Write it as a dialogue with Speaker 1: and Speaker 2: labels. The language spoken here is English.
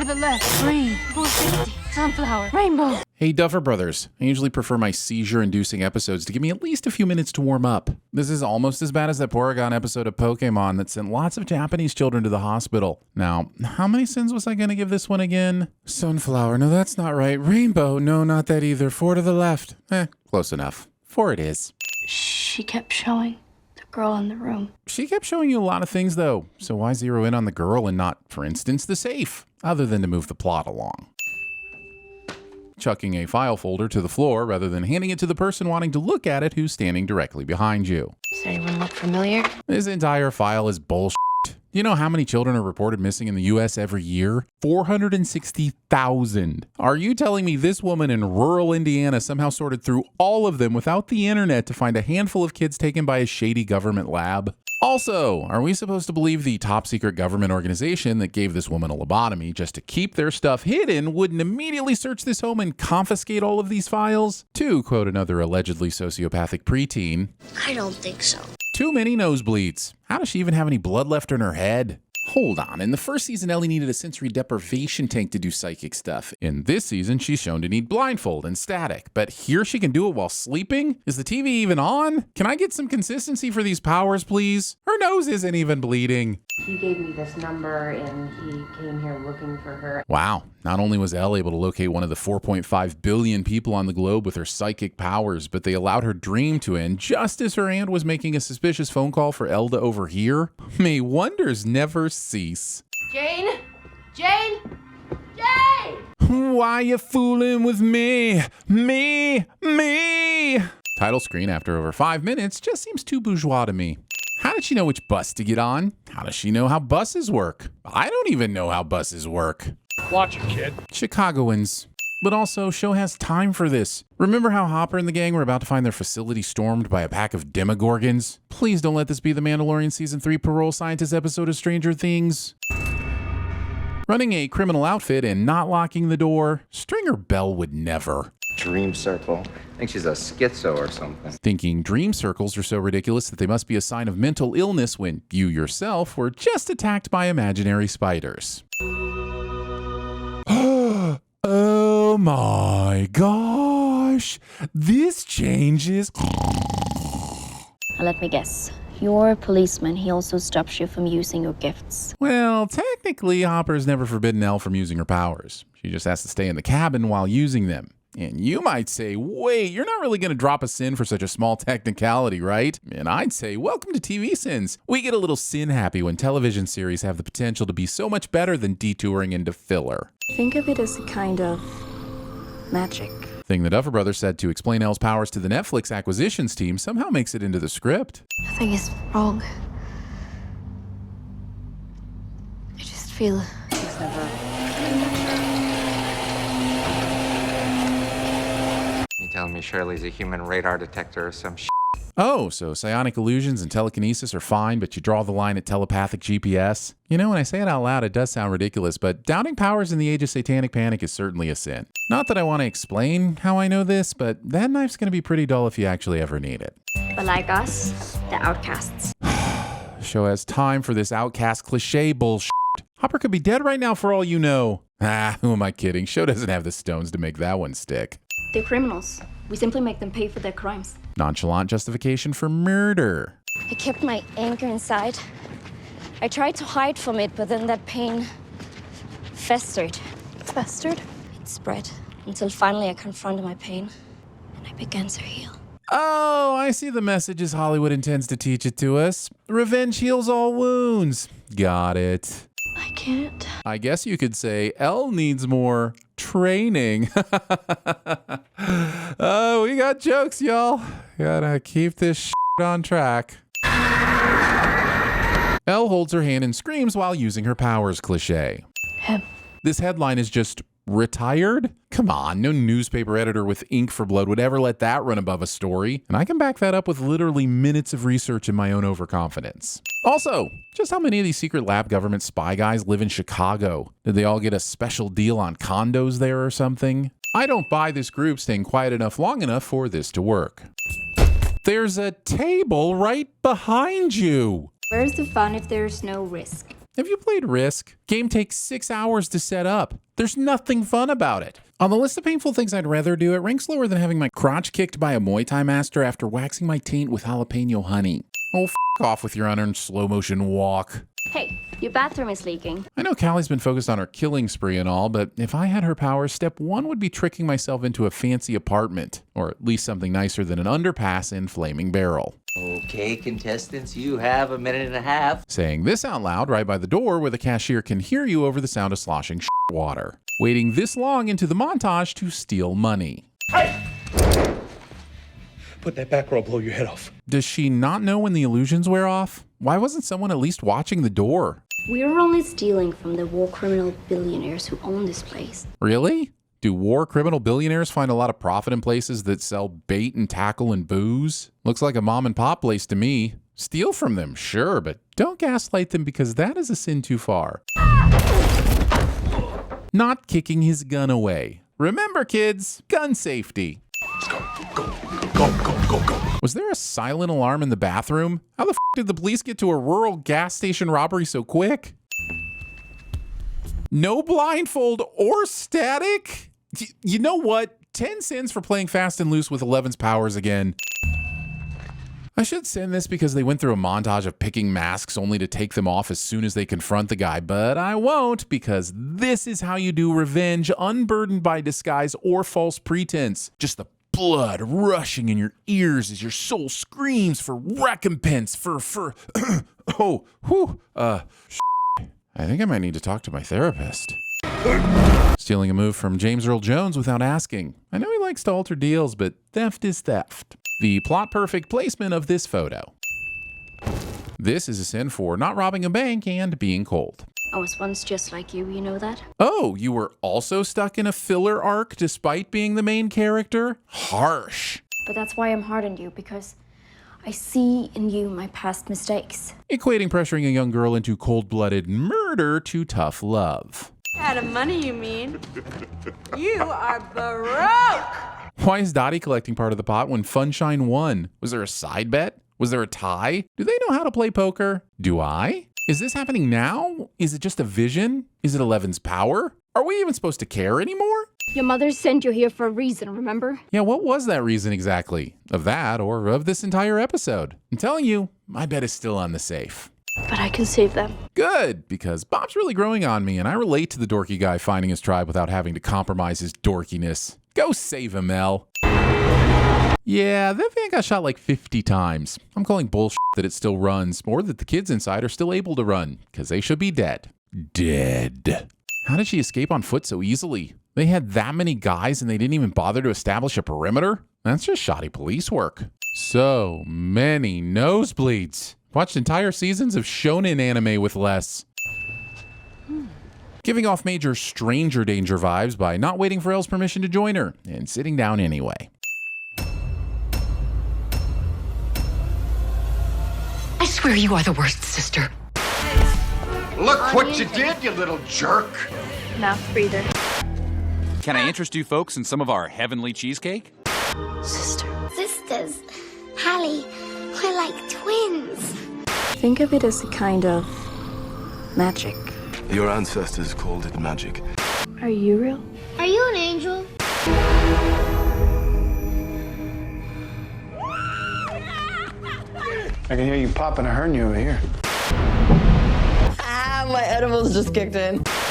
Speaker 1: 4 to the left. Green. 460. Sunflower. Rainbow.
Speaker 2: Hey Duffer Brothers, I usually prefer my seizure-inducing episodes to give me at least a few minutes to warm up. This is almost as bad as that Porygon episode of Pokemon that sent lots of Japanese children to the hospital. Now, how many sins was I going to give this one again? Sunflower, no that's not right. Rainbow, no not that either. 4 to the left. Close enough. 4 it is.
Speaker 3: She kept showing the girl in the room.
Speaker 2: She kept showing you a lot of things though, so why zero in on the girl and not, for instance, the safe, other than to move the plot along? Chucking a file folder to the floor rather than handing it to the person wanting to look at it who's standing directly behind you.
Speaker 3: Does anyone look familiar?
Speaker 2: This entire file is bullshit. Do you know how many children are reported missing in the US every year? 460,000. Are you telling me this woman in rural Indiana somehow sorted through all of them without the internet to find a handful of kids taken by a shady government lab? Also, are we supposed to believe the top secret government organization that gave this woman a lobotomy just to keep their stuff hidden wouldn't immediately search this home and confiscate all of these files? To quote another allegedly sociopathic preteen,
Speaker 4: I don't think so.
Speaker 2: too many nosebleeds. How does she even have any blood left in her head? Hold on, in the first season, Ellie needed a sensory deprivation tank to do psychic stuff. In this season, she's shown to need blindfold and static, but here she can do it while sleeping? Is the TV even on? Can I get some consistency for these powers, please? Her nose isn't even bleeding.
Speaker 5: He gave me this number and he came here looking for her.
Speaker 2: Wow, not only was Elle able to locate one of the 4.5 billion people on the globe with her psychic powers, but they allowed her dream to end just as her aunt was making a suspicious phone call for Elle to overhear. May wonders never cease.
Speaker 5: Jane? Jane? Jane!
Speaker 2: Why you fooling with me? Me! Title screen after over 5 minutes just seems too bourgeois to me. How did she know which bus to get on? How does she know how buses work? I don't even know how buses work.
Speaker 6: Watch it, kid.
Speaker 2: Chicagoans. But also, show has time for this. Remember how Hopper and the gang were about to find their facility stormed by a pack of demogorgons? Please don't let this be the Mandalorian Season 3 Parole Scientist episode of Stranger Things. Running a criminal outfit and not locking the door, Stringer Bell would never.
Speaker 7: Dream circle. I think she's a schizo or something.
Speaker 2: Thinking dream circles are so ridiculous that they must be a sign of mental illness when you yourself were just attacked by imaginary spiders. Oh my gosh, this changes.
Speaker 3: Let me guess. You're a policeman. He also stops you from using your gifts.
Speaker 2: Well, technically, Hopper's never forbidden Elle from using her powers. She just has to stay in the cabin while using them. And you might say, wait, you're not really going to drop a sin for such a small technicality, right? And I'd say, welcome to TVSins. We get a little sin happy when television series have the potential to be so much better than detouring into filler.
Speaker 3: Think of it as a kind of magic.
Speaker 2: Thing the Duffer Brothers said to explain Elle's powers to the Netflix acquisitions team somehow makes it into the script.
Speaker 3: Nothing is wrong. I just feel it's never.
Speaker 7: You telling me Shirley's a human radar detector or some shit?
Speaker 2: Oh, so psionic illusions and telekinesis are fine, but you draw the line at telepathic GPS? You know, when I say it out loud, it does sound ridiculous, but doubting powers in the age of satanic panic is certainly a sin. Not that I want to explain how I know this, but that knife's going to be pretty dull if you actually ever need it.
Speaker 3: But like us, the outcasts.
Speaker 2: Show has time for this outcast cliche bullshit. Hopper could be dead right now for all you know. Who am I kidding? Show doesn't have the stones to make that one stick.
Speaker 3: They're criminals. We simply make them pay for their crimes.
Speaker 2: Nonchalant justification for murder.
Speaker 3: I kept my anger inside. I tried to hide from it, but then that pain festered. Festered? It spread until finally I confronted my pain and I began to heal.
Speaker 2: Oh, I see the messages Hollywood intends to teach it to us. Revenge heals all wounds. Got it.
Speaker 3: I can't.
Speaker 2: I guess you could say Elle needs more training. Oh, we got jokes, y'all. Gotta keep this shit on track. Elle holds her hand and screams while using her powers cliche.
Speaker 3: Him.
Speaker 2: This headline is just retired? Come on, no newspaper editor with ink for blood would ever let that run above a story. And I can back that up with literally minutes of research and my own overconfidence. Also, just how many of these secret lab government spy guys live in Chicago? Did they all get a special deal on condos there or something? I don't buy this group staying quiet enough long enough for this to work. There's a table right behind you.
Speaker 8: Where's the fun if there's no risk?
Speaker 2: Have you played Risk? Game takes 6 hours to set up. There's nothing fun about it. On the list of painful things I'd rather do, it ranks lower than having my crotch kicked by a Muay Thai master after waxing my taint with jalapeno honey. Oh, f off with your unearned slow motion walk.
Speaker 3: Hey, your bathroom is leaking.
Speaker 2: I know Callie's been focused on her killing spree and all, but if I had her powers, step 1 would be tricking myself into a fancy apartment, or at least something nicer than an underpass in Flaming Barrel.
Speaker 4: Okay, contestants, you have a minute and a half.
Speaker 2: Saying this out loud right by the door where the cashier can hear you over the sound of sloshing water. Waiting this long into the montage to steal money.
Speaker 6: Put that back or I'll blow your head off.
Speaker 2: Does she not know when the illusions wear off? Why wasn't someone at least watching the door?
Speaker 3: We're only stealing from the war criminal billionaires who own this place.
Speaker 2: Really? Do war criminal billionaires find a lot of profit in places that sell bait and tackle and booze? Looks like a mom and pop place to me. Steal from them, sure, but don't gaslight them because that is a sin too far. Not kicking his gun away. Remember, kids, gun safety.
Speaker 6: Go.
Speaker 2: Was there a silent alarm in the bathroom? How the f did the police get to a rural gas station robbery so quick? No blindfold or static? You know what? 10 sins for playing fast and loose with 11's powers again. I should send this because they went through a montage of picking masks only to take them off as soon as they confront the guy, but I won't because this is how you do revenge unburdened by disguise or false pretense. Just the blood rushing in your ears as your soul screams for recompense, oh, whew, I think I might need to talk to my therapist. Stealing a move from James Earl Jones without asking. I know he likes to alter deals, but theft is theft. The plot-perfect placement of this photo. This is a sin for not robbing a bank and being cold.
Speaker 3: I was once just like you know that?
Speaker 2: Oh, you were also stuck in a filler arc despite being the main character? Harsh.
Speaker 3: But that's why I'm hard on you, because I see in you my past mistakes.
Speaker 2: Equating pressuring a young girl into cold-blooded murder to tough love.
Speaker 8: Out of money, you mean? You are baroque!
Speaker 2: Why is Dottie collecting part of the pot when Funshine won? Was there a side bet? Was there a tie? Do they know how to play poker? Do I? Is this happening now? Is it just a vision? Is it 11's power? Are we even supposed to care anymore?
Speaker 3: Your mother sent you here for a reason, remember?
Speaker 2: Yeah, what was that reason exactly? Of that or of this entire episode? I'm telling you, my bet is still on the safe.
Speaker 3: But I can save them.
Speaker 2: Good, because Bob's really growing on me and I relate to the dorky guy finding his tribe without having to compromise his dorkiness. Go save him, Elle. Yeah, that van got shot like 50 times. I'm calling bullshit that it still runs, or that the kids inside are still able to run, because they should be dead. Dead. How did she escape on foot so easily? They had that many guys and they didn't even bother to establish a perimeter? That's just shoddy police work. So many nosebleeds. Watched entire seasons of shonen anime with less. Giving off major stranger danger vibes by not waiting for Elle's permission to join her and sitting down anyway.
Speaker 9: I swear you are the worst, sister.
Speaker 10: Look what you did, you little jerk.
Speaker 3: Mouth breather.
Speaker 11: Can I interest you folks in some of our heavenly cheesecake?
Speaker 12: Sisters. Hallie, we're like twins.
Speaker 3: Think of it as a kind of magic.
Speaker 6: Your ancestors called it magic.
Speaker 3: Are you real?
Speaker 12: Are you an angel?
Speaker 13: I can hear you popping a hernia over here.
Speaker 14: My edibles just kicked in.